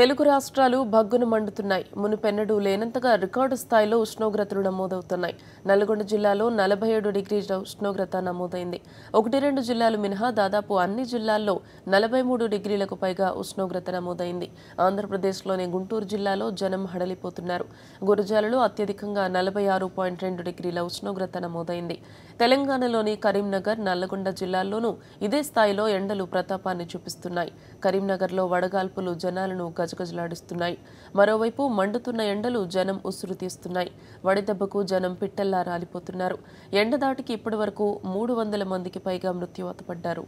తెలుగు రాష్ట్రాలు భగ్గున మండుతున్నాయి. మునుపెన్నడూ లేనంతగా రికార్డు స్థాయిలో ఉష్ణోగ్రతలు నమోదవుతున్నాయి. నల్గొండ జిల్లాలో 47 డిగ్రీల ఉష్ణోగ్రత నమోదైంది. 1-2 జిల్లాలు మినహా దాదాపు అన్ని జిల్లాల్లో 43 డిగ్రీలకు పైగా ఉష్ణోగ్రత నమోదైంది. ఆంధ్రప్రదేశ్లోని గుంటూరు జిల్లాలో జనం హడలిపోతున్నారు. గురజాలలో అత్యధికంగా 46.2 డిగ్రీల ఉష్ణోగ్రత నమోదైంది. తెలంగాణలోని కరీంనగర్, నల్లగొండ జిల్లాల్లోనూ ఇదే స్థాయిలో ఎండలు ప్రతాపాన్ని చూపిస్తున్నాయి. కరీంనగర్లో వడగాల్పులు జనాలను గజగజలాడిస్తున్నాయి. మరోవైపు మండుతున్న ఎండలు జనం ఉసురు తీస్తున్నాయి. వడిదెబ్బకు జనం పిట్టల్లా రాలిపోతున్నారు. ఎండదాటికి ఇప్పటివరకు 300 మందికి పైగా మృత్యువాత పడ్డారు.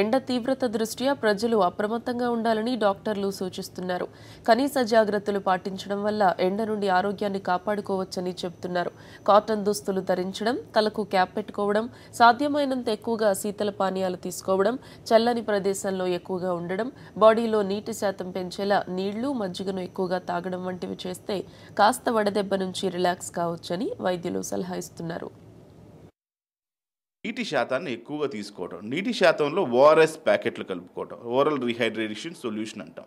ఎండ తీవ్రత దృష్ట్యా ప్రజలు అప్రమత్తంగా ఉండాలని డాక్టర్లు సూచిస్తున్నారు. కనీస జాగ్రత్తలు పాటించడం వల్ల ఎండ నుండి ఆరోగ్యాన్ని కాపాడుకోవచ్చని చెబుతున్నారు. కాటన్ దుస్తులు ధరించడం, తలకు క్యాప్ పెట్టుకోవడం, సాధ్యమైనంత ఎక్కువగా శీతల పానీయాలు తీసుకోవడం, చల్లని ప్రదేశంలో ఎక్కువగా ఉండడం, బాడీలో నీటి శాతం పెంచేలా నీళ్లు, మజ్జిగను ఎక్కువగా తాగడం వంటివి చేస్తే కాస్త వడదెబ్బ నుంచి రిలాక్స్ కావచ్చని వైద్యులు సలహా ఇస్తున్నారు. నీటి శాతాన్ని ఎక్కువగా తీసుకోవడం, నీటి శాతంలో ఓఆర్ఎస్ ప్యాకెట్లు కలుపుకోవడం, ఓరల్ రీహైడ్రేషన్ సొల్యూషన్ అంటాం.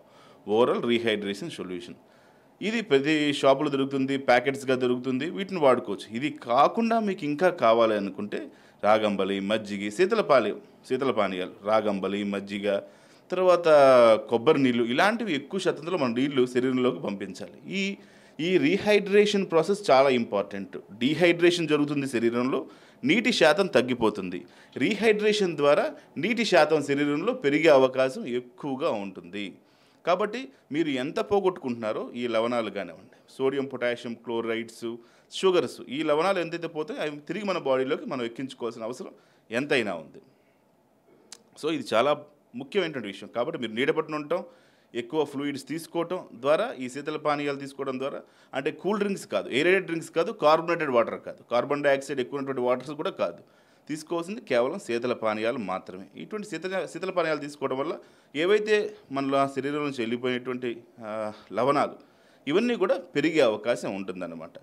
ఓరల్ రీహైడ్రేషన్ సొల్యూషన్ ఇది ప్రతి షాపులో దొరుకుతుంది, ప్యాకెట్స్గా దొరుకుతుంది. వీటిని వాడుకోవచ్చు. ఇది కాకుండా మీకు ఇంకా కావాలి అనుకుంటే రాగంబలి, మజ్జిగ, శీతల పానీయాలు, రాగంబలి, మజ్జిగ, తర్వాత కొబ్బరి నీళ్ళు, ఇలాంటివి ఎక్కువ శాతంలో మన నీళ్లు శరీరంలోకి పంపించాలి. ఈ రీహైడ్రేషన్ ప్రాసెస్ చాలా ఇంపార్టెంట్. డీహైడ్రేషన్ జరుగుతుంది, శరీరంలో నీటి శాతం తగ్గిపోతుంది. రీహైడ్రేషన్ ద్వారా నీటి శాతం శరీరంలో పెరిగే అవకాశం ఎక్కువగా ఉంటుంది. కాబట్టి మీరు ఎంత పోగొట్టుకుంటున్నారో ఈ లవణాలు కానివ్వండి, సోడియం, పొటాషియం, క్లోరైడ్స్, షుగర్స్, ఈ లవణాలు ఎంతైతే పోతాయో అవి తిరిగి మన బాడీలోకి మనం ఎక్కించుకోవాల్సిన అవసరం ఎంతైనా ఉంది. సో ఇది చాలా ముఖ్యమైనటువంటి విషయం. కాబట్టి మీరు నీడ పట్టున ఉండటం, ఎక్కువ ఫ్లూయిడ్స్ తీసుకోవటం ద్వారా, ఈ శీతల పానీయాలు తీసుకోవడం ద్వారా, అంటే కూల్ డ్రింక్స్ కాదు, ఎయిరేటెడ్ డ్రింక్స్ కాదు, కార్బోనేటెడ్ వాటర్ కాదు, కార్బన్ డైఆక్సైడ్ ఎక్కువ ఉన్నటువంటి వాటర్స్ కూడా కాదు, తీసుకోవాల్సింది కేవలం శీతల పానీయాలు మాత్రమే. ఇటువంటి శీతల పానీయాలు తీసుకోవడం వల్ల ఏవైతే మనలో శరీరం నుంచి వెళ్ళిపోయినటువంటి లవణాలు ఇవన్నీ కూడా పెరిగే అవకాశం ఉంటుందన్నమాట.